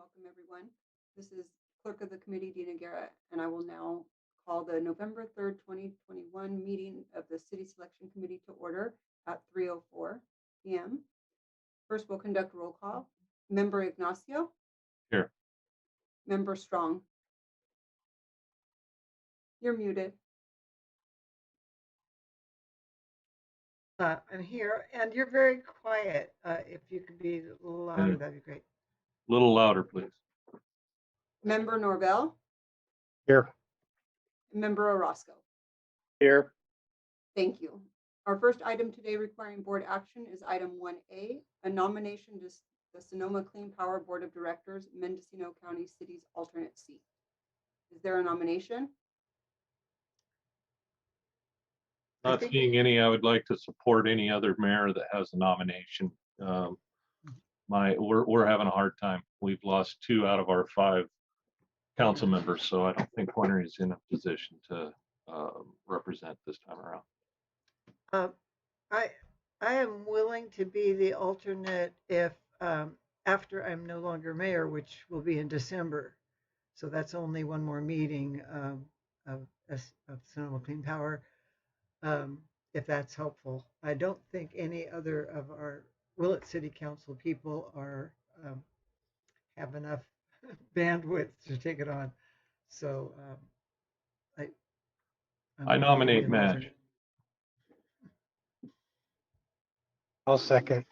welcome everyone. This is Clerk of the Committee, Dina Garrett, and I will now call the November 3rd, 2021 meeting of the City Selection Committee to order at 3:04 p.m. First, we'll conduct roll call. Member Ignacio? Here. Member Strong? You're muted. I'm here, and you're very quiet. If you could be a little louder, that'd be great. A little louder, please. Member Norvell? Here. Member Orozco? Here. Thank you. Our first item today requiring board action is item 1A, a nomination to the Sonoma Clean Power Board of Directors, Mendocino County City's alternate seat. Is there a nomination? Not seeing any. I would like to support any other mayor that has a nomination. We're having a hard time. We've lost 2 out of our 5 council members, so I don't think Winter is in a position to represent this time around. I am willing to be the alternate if after I'm no longer mayor, which will be in December. So that's only one more meeting of Sonoma Clean Power. If that's helpful. I don't think any other of our Willett City Council people are have enough bandwidth to take it on. So I nominate Madge. I'll second.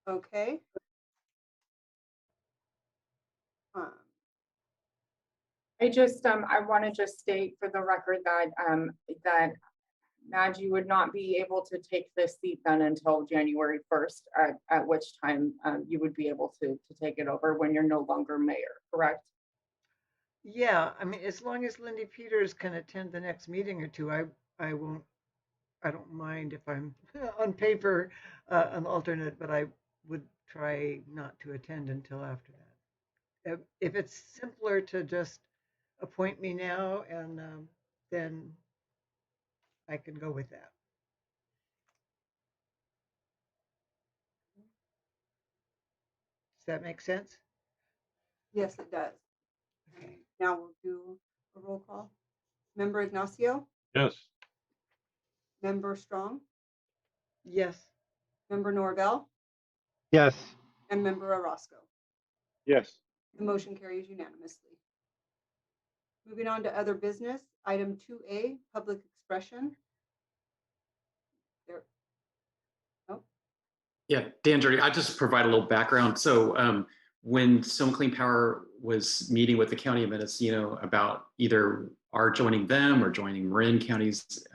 Okay. I want to just state for the record that that Madge, you would not be able to take this seat then until January 1st, at which time you would be able to take it over when you're no longer mayor, correct? Yeah, I mean, as long as Lindy Peters can attend the next meeting or two, I don't mind if I'm on paper an alternate, but I would try not to attend until after that. If it's simpler to just appoint me now, and then I can go with that. Does that make sense? Yes, it does. Okay. Now we'll do a roll call. Member Ignacio? Yes. Member Strong? Yes. Member Norvell? Yes. And Member Orozco? Yes. The motion carries unanimously. Moving on to other business, item 2A, public expression. There. Oh. Yeah, Dan Jurdy, I'll just provide a little background. So when Sonoma Clean Power was meeting with the County of Mendocino about either our joining them or joining Marin County's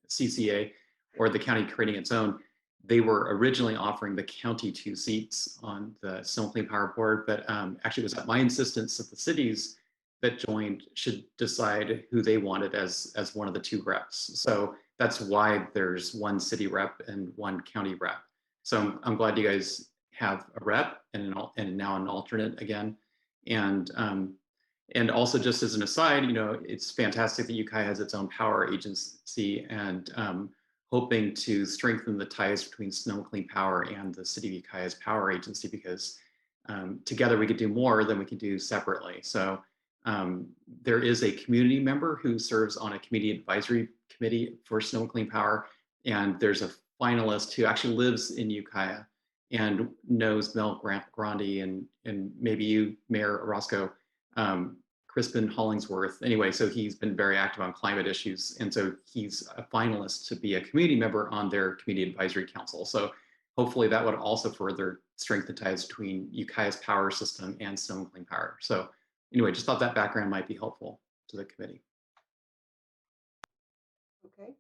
CCA or the county creating its own, they were originally offering the county 2 seats on the Sonoma Clean Power Board, but actually it was at my insistence that the cities that joined should decide who they wanted as one of the 2 reps. So that's why there's 1 city rep and 1 county rep. So I'm glad you guys have a rep and now an alternate again. And also, just as an aside, you know, it's fantastic that Ukiah has its own power agency, and hoping to strengthen the ties between Sonoma Clean Power and the City of Ukiah's power agency, because together we could do more than we can do separately. So there is a community member who serves on a community advisory committee for Sonoma Clean Power, and there's a finalist who actually lives in Ukiah and knows Mel Grandi and maybe you, Mayor Orozco, Crispin Hollingsworth. Anyway, so he's been very active on climate issues, and so he's a finalist to be a community member on their community advisory council. So hopefully that would also further strengthen ties between Ukiah's power system and Sonoma Clean Power. So anyway, just thought that background might be helpful to the committee. Okay.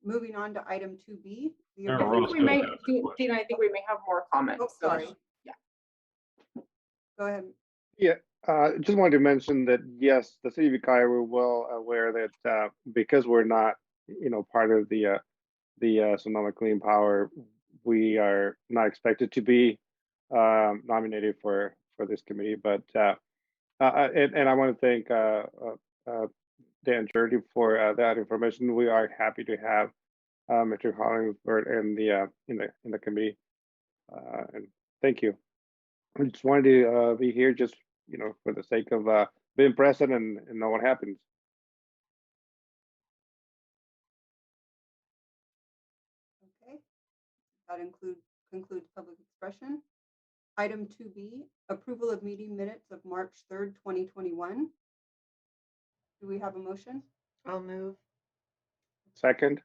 Moving on to item 2B. I think we may, Dina, I think we may have more comments. Oh, sorry. Yeah. Go ahead. Yeah. Just wanted to mention that, yes, the city of Ukiah, we're well aware that because we're not, you know, part of the Sonoma Clean Power, we are not expected to be nominated for this committee. But and I want to thank Dan Jurdy for that information. We are happy to have Mr. Hollingsworth in the committee. And Thank you. I just wanted to be here just, for the sake of being present and know what happens. Okay, that concludes public expression. Item 2B, approval of meeting minutes of March 3rd, 2021. Do we have a motion? I'll move. Second,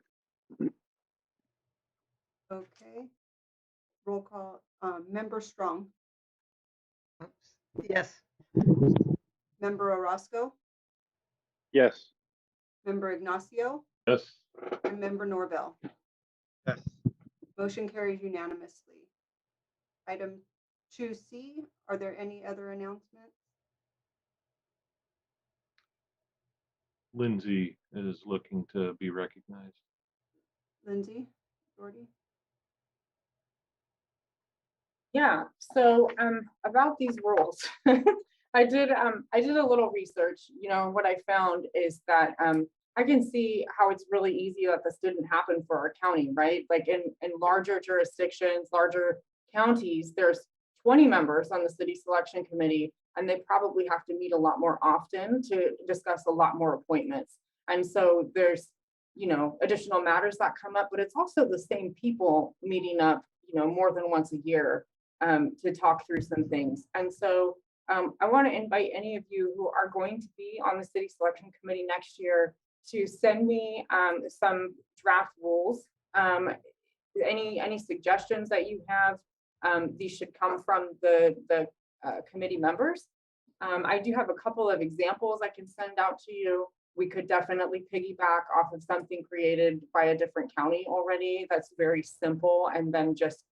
Okay. Roll call. Member Strong, Oops. Yes. Member Orozco, yes. Member Ignacio, Yes. and Member Norvell. Yes. Motion carries unanimously. Item 2C, are there any other announcements? Lindsay is looking to be recognized. Lindsay, Doherty? Yeah, so about these rules, I did a little research. What I found is that I can see how it's really easy that this didn't happen for our county, right? Like in larger jurisdictions, larger counties, there's 20 members on the city selection committee, and they probably have to meet a lot more often to discuss a lot more appointments. And so there's additional matters that come up, but it's also the same people meeting up more than once a year to talk through some things. And so I want to invite any of you who are going to be on the city selection committee next year to send me some draft rules. Any suggestions that you have, these should come from the committee members. I do have a couple of examples I can send out to you. We could definitely piggyback off of something created by a different county already that's very simple, and then just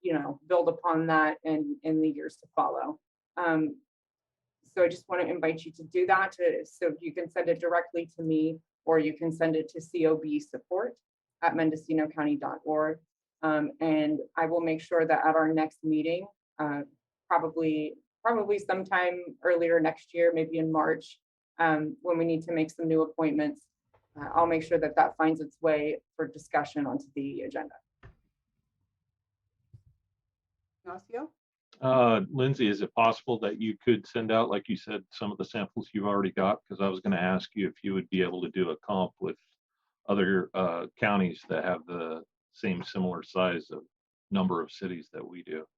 build upon that in the years to follow. So I just want to invite you to do that, so you can send it directly to me, or you can send it to cobsupport@mendocinocounty.org. And I will make sure that at our next meeting, probably sometime earlier next year, maybe in March, when we need to make some new appointments, I'll make sure that that finds its way for discussion onto the agenda. Ignacio? Lindsay, is it possible that you could send out, like you said, some of the samples you've already got? Because I was going to ask you if you would be able to do a comp with other counties that have the same similar size of number of cities that we do.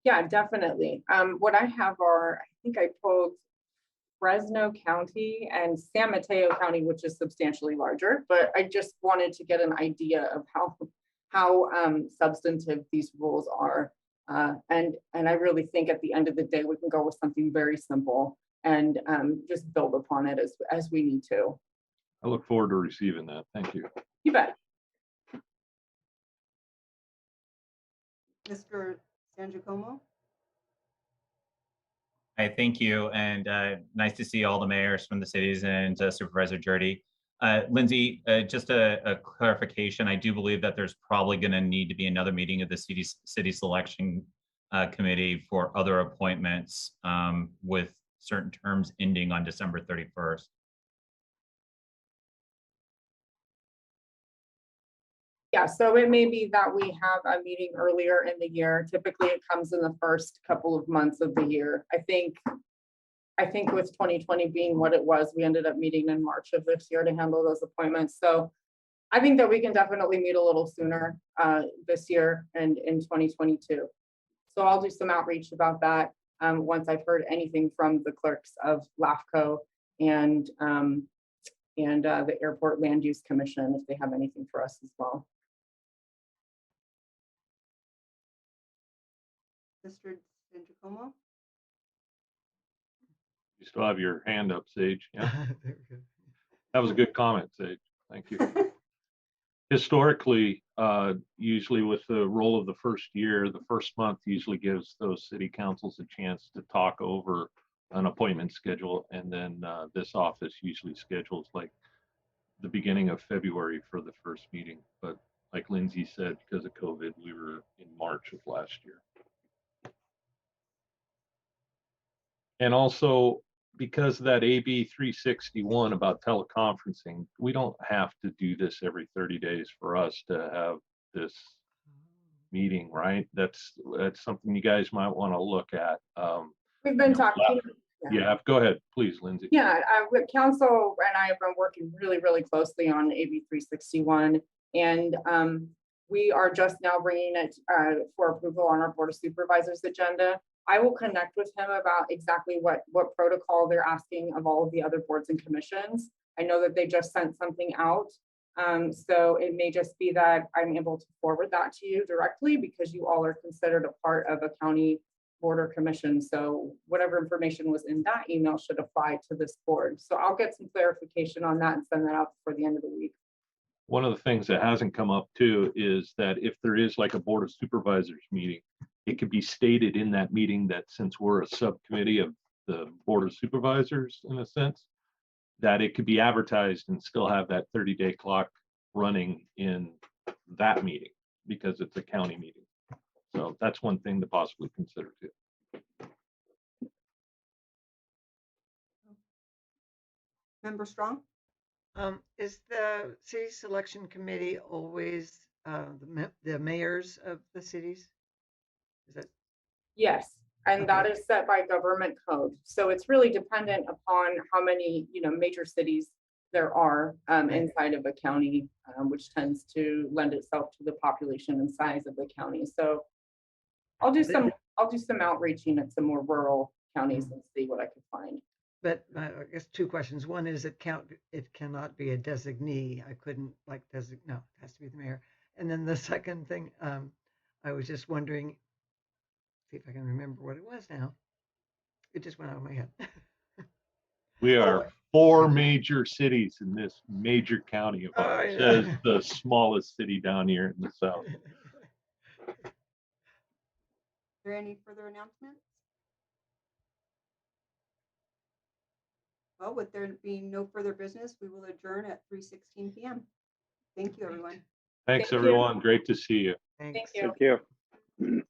Yeah, definitely. What I have are, I think I pulled Fresno County and San Mateo County, which is substantially larger, but I just wanted to get an idea of how substantive these rules are. And I really think at the end of the day, we can go with something very simple and just build upon it as we need to. I look forward to receiving that. Thank you. You bet. Mr. San Giacomo? Hi, thank you, and nice to see all the mayors from the cities and Supervisor Jurdy. Lindsay, just a clarification. I do believe that there's probably going to need to be another meeting of the city selection committee for other appointments with certain terms ending on December 31st. Yeah, so it may be that we have a meeting earlier in the year. Typically, it comes in the first couple of months of the year. I think with 2020 being what it was, we ended up meeting in March of this year to handle those appointments. So I think that we can definitely meet a little sooner this year and in 2022. So I'll do some outreach about that once I've heard anything from the clerks of LAFCO and the Airport Land Use Commission, if they have anything for us as well. Mr. San Giacomo? You still have your hand up, Sage. Yeah, There we go. that was a good comment, Sage. Thank you. Historically, usually with the role of the first year, the first month usually gives those city councils a chance to talk over an appointment schedule. And then this office usually schedules like the beginning of February for the first meeting. But like Lindsay said, because of COVID, we were in March of last year. And also, because of that AB 361 about teleconferencing, we don't have to do this every 30 days for us to have this meeting, right? That's something you guys might want to look at. We've been talking. Yeah, go ahead, please, Lindsay. Yeah, with council and I have been working really closely on AB 361. And we are just now bringing it for approval on our Board of Supervisors agenda. I will connect with him about exactly what protocol they're asking of all of the other boards and commissions. I know that they just sent something out. So it may just be that I'm able to forward that to you directly because you all are considered a part of a county board or commission. So whatever information was in that email should apply to this board. So I'll get some clarification on that and send that out before the end of the week. One of the things that hasn't come up too is that if there is like a Board of Supervisors meeting, it could be stated in that meeting that since we're a subcommittee of the Board of Supervisors, in a sense, that it could be advertised and still have that 30-day clock running in that meeting because it's a county meeting. So that's one thing to possibly consider too. Member Strong? Is the city selection committee always the mayors of the cities? Is that Yes, and that Okay. is set by government code. So it's really dependent upon how many, major cities there are inside of a county, which tends to lend itself to the population and size of the county. So I'll do some outreaching at some more rural counties and see what I can find. But I guess two questions. One is it cannot be a designee. I couldn't no, it has to be the mayor. And then the second thing, I was just wondering, see if I can remember what it was now. It just went out of my head. We are 4 major cities in this major county of Oh, ours. yeah. As the smallest city down here in the south. Are there any further announcements? Well, with there being no further business, we will adjourn at 3:16 p.m. Thank you, everyone. Thanks, Thank you. everyone. Great to see you. Thanks. you. Thank you.